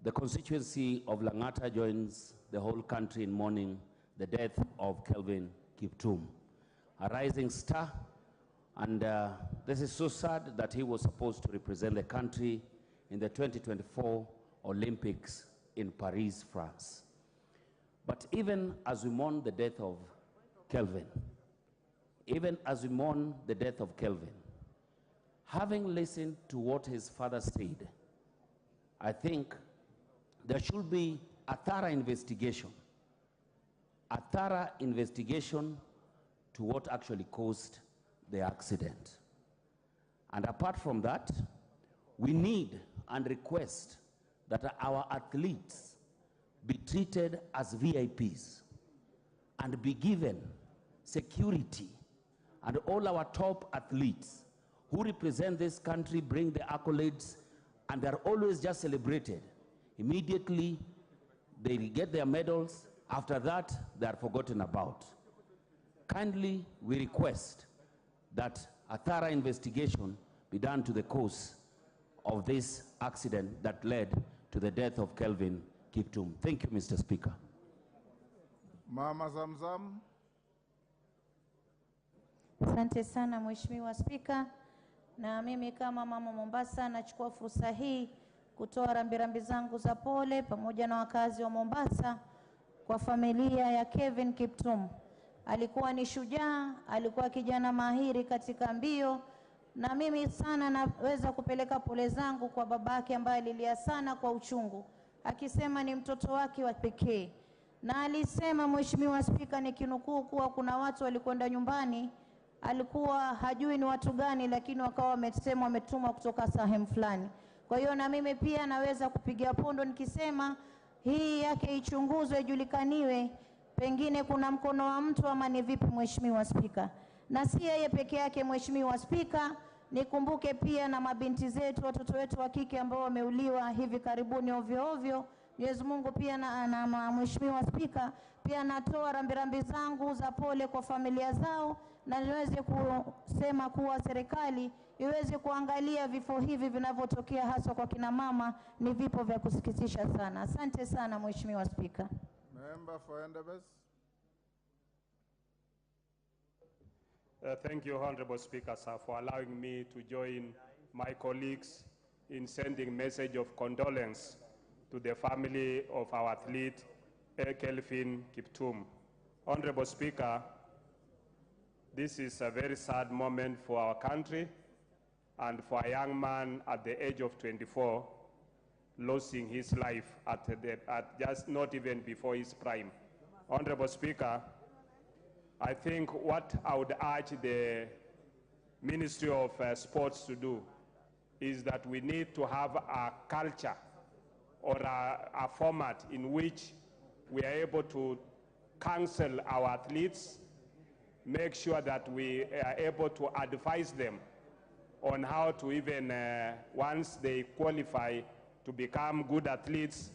The constituency of Lang'ata joins the whole country in mourning the death of Kelvin Kiptum, a rising star, and this is so sad that he was supposed to represent the country in the 2024 Olympics in Paris, France. But even as we mourn the death of Kelvin, having listened to what his father said, I think there should be a thorough investigation to what actually caused the accident. And apart from that, we need and request that our athletes be treated as VIPs and be given security, and all our top athletes who represent this country bring the accolades, and they're always just celebrated. Immediately, they get their medals. After that, they are forgotten about. Kindly, we request that a thorough investigation be done to the cause of this accident that led to the death of Kelvin Kiptum. Thank you, Mr. Speaker. Mama Zamzam. Asante sana Mheshimiwa Spika, na mimi kama mama Mombasa nachukua fursa hii kutoa rambirambi zangu za pole pamoja na wakazi wa Mombasa kwa familia ya Kelvin Kiptum. Alikuwa ni shujaa, alikuwa kijana mahiri katika mbio, na mimi sana naweza kupeleka pole zangu kwa babake ambaye alilia sana kwa uchungu, akisema ni mtoto wake wa pekee. Na alisema Mheshimiwa Spika, nikinukuu, kuwa kuna watu walikwenda nyumbani, alikuwa hajui ni watu gani, lakini wakawa wamesema wametumwa kutoka sehemu fulani. Kwa hiyo na mimi pia naweza kupigia pondo nikisema hii yake ichunguzwe, ijulikaniwe, pengine kuna mkono wa mtu ama ni vipi Mheshimiwa Spika. Na si yeye peke yake Mheshimiwa Spika, nikumbuke pia na mabinti zetu, watoto wetu wa kike ambao wameuliwa hivi karibuni ovyo ovyo. Mwenyezi Mungu pia na Mheshimiwa Spika, pia natoa rambirambi zangu za pole kwa familia zao, na niweze kusema kuwa serikali iweze kuangalia vifo hivi vinavyotokea hasa kwa kina mama, ni vipo vya kusikitisha sana. Asante sana Mheshimiwa Spika. Member for Endebess. Thank you, Honorable Speaker, sir, for allowing me to join my colleagues in sending message of condolence to the family of our athlete, Kelvin Kiptum. Honorable Speaker, this is a very sad moment for our country and for a young man at the age of 24 losing his life at just not even before his prime. Honorable Speaker, I think what I would urge the Ministry of Sports to do is that we need to have a culture or a format in which we are able to counsel our athletes, make sure that we are able to advise them on how to even, once they qualify to become good athletes,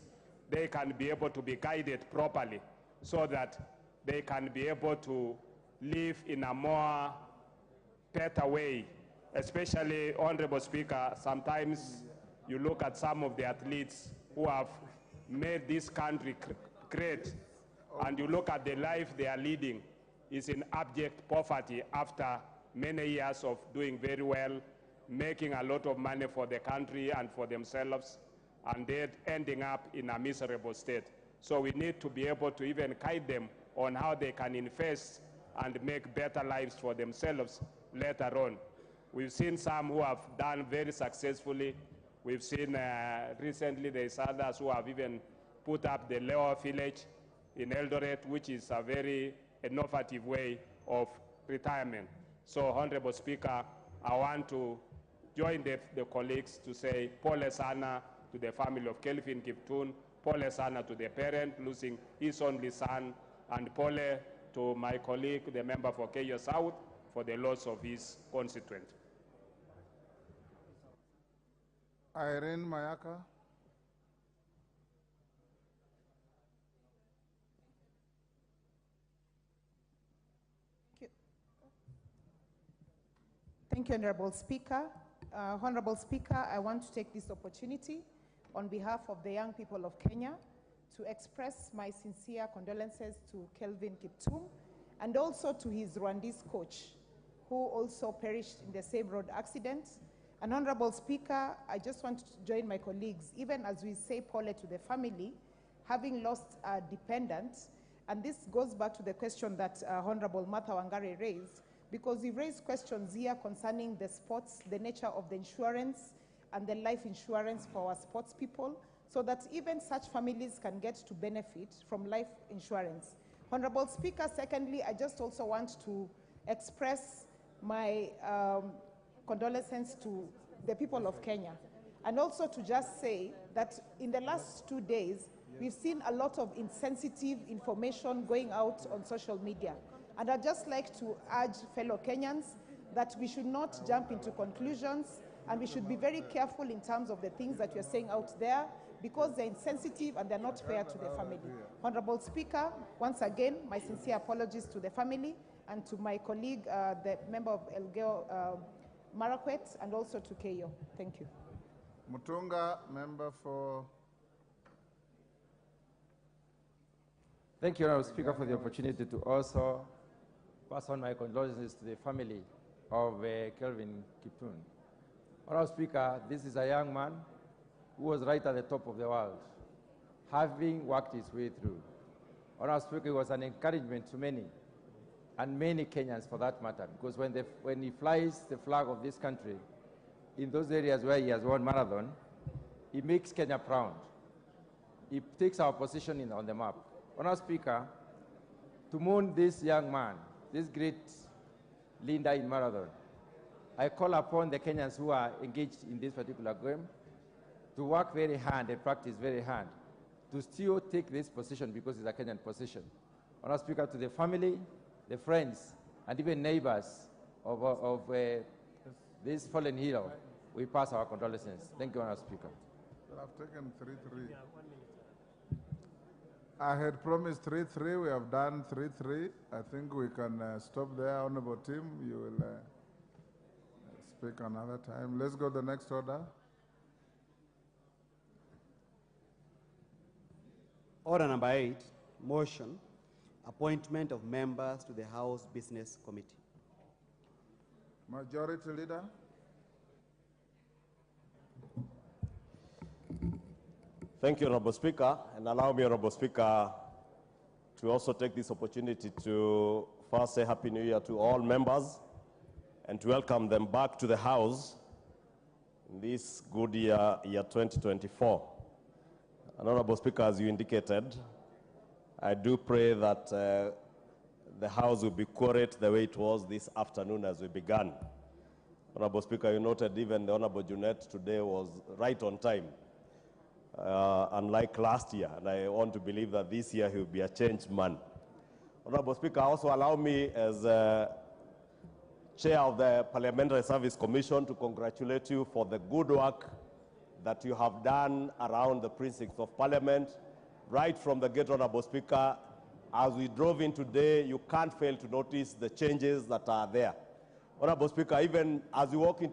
they can be able to be guided properly so that they can be able to live in a more better way. Especially, Honorable Speaker, sometimes you look at some of the athletes who have made this country great, and you look at the life they are leading is in abject poverty after many years of doing very well, making a lot of money for the country and for themselves, and then ending up in a miserable state. So we need to be able to even guide them on how they can invest and make better lives for themselves later on. We've seen some who have done very successfully. We've seen recently there's others who have even put up the Leo village in Eldoret, which is a very innovative way of retirement. So, Honorable Speaker, I want to join the colleagues to say pole sana to the family of Kelvin Kiptum, pole sana to the parent losing his only son, and pole to my colleague, the member for Keyo South, for the loss of his constituent. Irene Mayaka. Thank you, Honorable Speaker. Honorable Speaker, I want to take this opportunity on behalf of the young people of Kenya to express my sincere condolences to Kelvin Kiptum and also to his Rwandese coach, who also perished in the same road accident. And Honorable Speaker, I just want to join my colleagues, even as we say pole to the family, having lost a dependent. And this goes back to the question that Honorable Martha Wangari raised, because we raised questions here concerning the sports, the nature of the insurance and the life insurance for our sports people, so that even such families can get to benefit from life insurance. Honorable Speaker, secondly, I just also want to express my condolences to the people of Kenya, and also to just say that in the last 2 days, we've seen a lot of insensitive information going out on social media. And I'd just like to urge fellow Kenyans that we should not jump into conclusions, and we should be very careful in terms of the things that you're saying out there, because they're insensitive and they're not fair to the family. Honorable Speaker, once again, my sincere apologies to the family and to my colleague, the member of Elgeyo Marakwet, and also to Keyo. Thank you. Mutunga, member for... Thank you, Honorable Speaker, for the opportunity to also pass on my condolences to the family of Kelvin Kiptum. Honorable Speaker, this is a young man who was right at the top of the world, having worked his way through. Honorable Speaker, he was an encouragement to many, and many Kenyans for that matter, because when he flies the flag of this country in those areas where he has won marathon, he makes Kenya proud. He takes our position on the map. Honorable Speaker, to mourn this young man, this great leader in marathon, I call upon the Kenyans who are engaged in this particular game to work very hard and practice very hard to still take this position, because it's a Kenyan position. Honorable Speaker, to the family, the friends, and even neighbors of this fallen hero, we pass our condolences. Thank you, Honorable Speaker. Well, I've taken 3-3. I had promised 3-3. We have done 3-3. I think we can stop there. Honorable Tim, you will speak another time. Let's go to the next order. Order number 8, motion, appointment of members to the House Business Committee. Majority Leader. Thank you, Honorable Speaker, and allow me, Honorable Speaker, to also take this opportunity to first say Happy New Year to all members and to welcome them back to the House in this good year 2024. And Honorable Speaker, as you indicated, I do pray that the House will be quiet the way it was this afternoon as we began. Honorable Speaker, you noted even the Honorable Junet today was right on time, unlike last year, and I want to believe that this year he will be a changed man. Honorable Speaker, also allow me as Chair of the Parliamentary Service Commission to congratulate you for the good work that you have done around the precincts of Parliament, right from the gate, Honorable Speaker. As we drove in today, you can't fail to notice the changes that are there. Honorable Speaker, even as you walk into